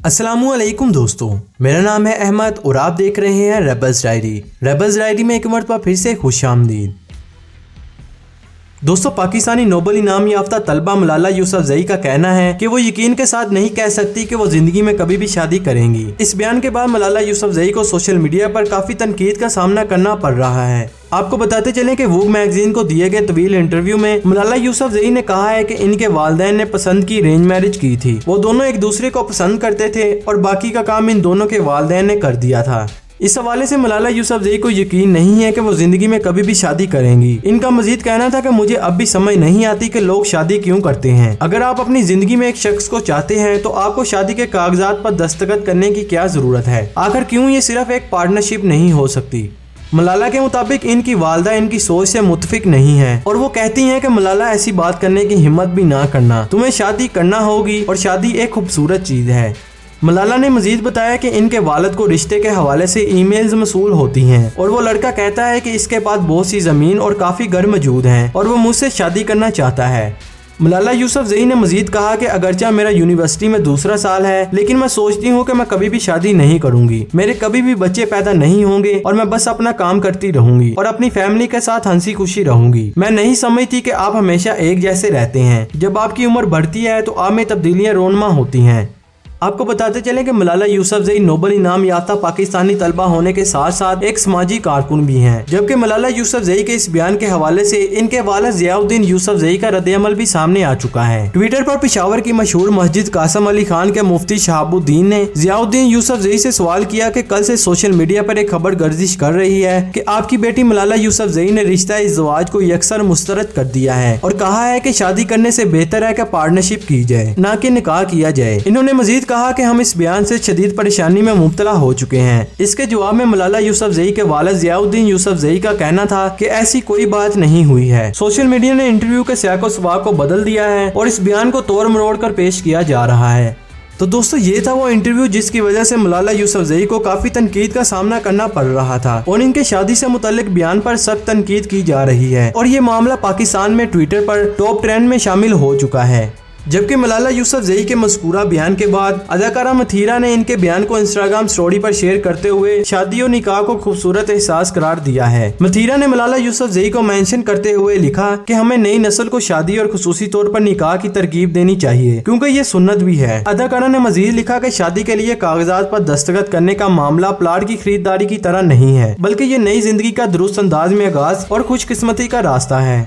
अस्सलामु अलैकुम दोस्तों, मेरा नाम है अहमद और आप देख रहे हैं रेबल्स डायरी। रेबल्स डायरी में एक मरतबा फिर से खुशामदीद। दोस्तों, पाकिस्तानी नोबल इनाम याफ्ता तलबा मलाला यूसुफजई का कहना है कि वो यकीन के साथ नहीं कह सकती कि वो जिंदगी में कभी भी शादी करेंगी। इस बयान के बाद मलाला यूसुफजई को सोशल मीडिया पर काफी तनकीद का सामना करना पड़ रहा है। आपको बताते चलें कि वोग मैगजीन को दिए गए तवील इंटरव्यू में मलाला यूसुफजई ने कहा है कि इनके वालिदैन ने पसंद की अरेंज मैरिज की थी। वो दोनों एक दूसरे को पसंद करते थे और बाकी का काम इन दोनों के वालिदैन ने कर दिया था। इस हवाले से मलाला यूसुफजई को यकीन नहीं है कि वो जिंदगी में कभी भी शादी करेंगी। इनका मजीद कहना था कि मुझे अब भी समझ नहीं आती कि लोग शादी क्यों करते हैं। अगर आप अपनी जिंदगी में एक शख्स को चाहते हैं तो आपको शादी के कागजात पर दस्तखत करने की क्या जरूरत है? आखिर क्यों ये सिर्फ एक पार्टनरशिप नहीं हो सकती? मलाला के मुताबिक इनकी वालदा इनकी सोच से मुतफिक नहीं है और वो कहती हैं कि मलाला ऐसी बात करने की हिम्मत भी ना करना, तुम्हें शादी करना होगी और शादी एक खूबसूरत चीज है। मलाला ने मजीद बताया कि इनके वालिद को रिश्ते के हवाले से ईमेल्स मसूल होती हैं और वो लड़का कहता है कि इसके पास बहुत सी जमीन और काफी घर मौजूद हैं और वो मुझसे शादी करना चाहता है। मलाला यूसुफजई ने मजीद कहा कि अगरचा मेरा यूनिवर्सिटी में दूसरा साल है, लेकिन मैं सोचती हूँ कि मैं कभी भी शादी नहीं करूंगी, मेरे कभी भी बच्चे पैदा नहीं होंगे और मैं बस अपना काम करती रहूंगी और अपनी फैमिली के साथ हंसी खुशी रहूंगी। मैं नहीं समझती कि आप हमेशा एक जैसे रहते हैं। जब आपकी उम्र बढ़ती है तो आप में तब्दीलियां रोनमा होती हैं। आपको बताते चलें कि मलाला यूसुफजई नोबल इनाम याफ्ता पाकिस्तानी तलबा होने के साथ साथ एक समाजी कारकुन भी हैं। जबकि मलाला यूसुफजई के इस बयान के हवाले से इनके वालिद ज़ियाउद्दीन यूसुफजई का रद्द-ए-अमल भी सामने आ चुका है। ट्विटर पर पेशावर की मशहूर मस्जिद कासम अली खान के मुफ्ती शहाबुद्दीन ने ज़ियाउद्दीन यूसुफजई से सवाल किया कि कल से सोशल मीडिया पर एक खबर गर्दिश कर रही है कि आपकी बेटी मलाला यूसुफजई ने रिश्ता इज़्ज़वाज को यकसर मुस्तरद कर दिया है और कहा है कि शादी करने से बेहतर है कि पार्टनरशिप की जाए, न कि निकाह किया जाए। इन्होंने मजीद कहा कि हम इस बयान से शदीद परेशानी में मुब्तला हो चुके हैं। इसके जवाब में मलाला यूसुफजई के वालिद ज़ियाउद्दीन यूसुफजई का कहना था कि ऐसी कोई बात नहीं हुई है। सोशल मीडिया ने इंटरव्यू के सियाको सबाक को बदल दिया है और इस बयान को तोड़ मरोड़ कर पेश किया जा रहा है। तो दोस्तों, ये था वो इंटरव्यू जिसकी वजह से मलाला यूसुफजई को काफी तनकीद का सामना करना पड़ रहा था और इनके शादी से मुतल्लिक बयान पर सख्त तनकीद की जा रही है और ये मामला पाकिस्तान में ट्विटर पर टॉप ट्रेंड में शामिल हो चुका है। जबकि मलाला यूसुफजई के मज़कूरा बयान के बाद अदाकारा मथीरा ने इनके बयान को इंस्टाग्राम स्टोरी पर शेयर करते हुए शादी और निकाह को खूबसूरत एहसास करार दिया है। मथीरा ने मलाला यूसुफजई को मेंशन करते हुए लिखा कि हमें नई नस्ल को शादी और खुसूसी तौर पर निकाह की तरकीब देनी चाहिए क्योंकि ये सुन्नत भी है। अदाकारा ने मजीद लिखा कि शादी के लिए कागजात पर दस्तखत करने का मामला प्लाट की खरीदारी की तरह नहीं है, बल्कि ये नई जिंदगी का दुरुस्त अंदाज में आगाज और खुशकिस्मती का रास्ता है।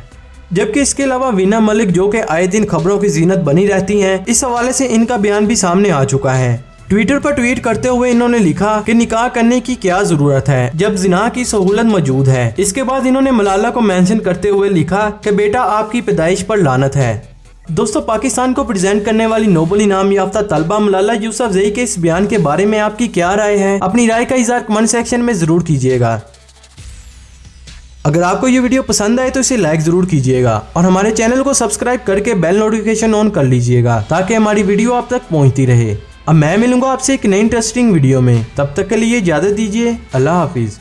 जबकि इसके अलावा वीना मलिक, जो कि आए दिन खबरों की जीनत बनी रहती हैं, इस हवाले से इनका बयान भी सामने आ चुका है। ट्विटर पर ट्वीट करते हुए इन्होंने लिखा कि निकाह करने की क्या जरूरत है जब जिना की सहूलत मौजूद है। इसके बाद इन्होंने मलाला को मेंशन करते हुए लिखा कि बेटा आपकी पैदाइश पर लानत है। दोस्तों, पाकिस्तान को प्रेजेंट करने वाली नोबल इनाम याफ्ता तलबा मलाला यूसुफजई के इस बयान के बारे में आपकी क्या राय है? अपनी राय का इज़हार कमेंट सेक्शन में जरूर कीजिएगा। अगर आपको ये वीडियो पसंद आए तो इसे लाइक जरूर कीजिएगा और हमारे चैनल को सब्सक्राइब करके बेल नोटिफिकेशन ऑन कर लीजिएगा ताकि हमारी वीडियो आप तक पहुंचती रहे। अब मैं मिलूंगा आपसे एक नई इंटरेस्टिंग वीडियो में, तब तक के लिए इजाजत दीजिए। अल्लाह हाफिज।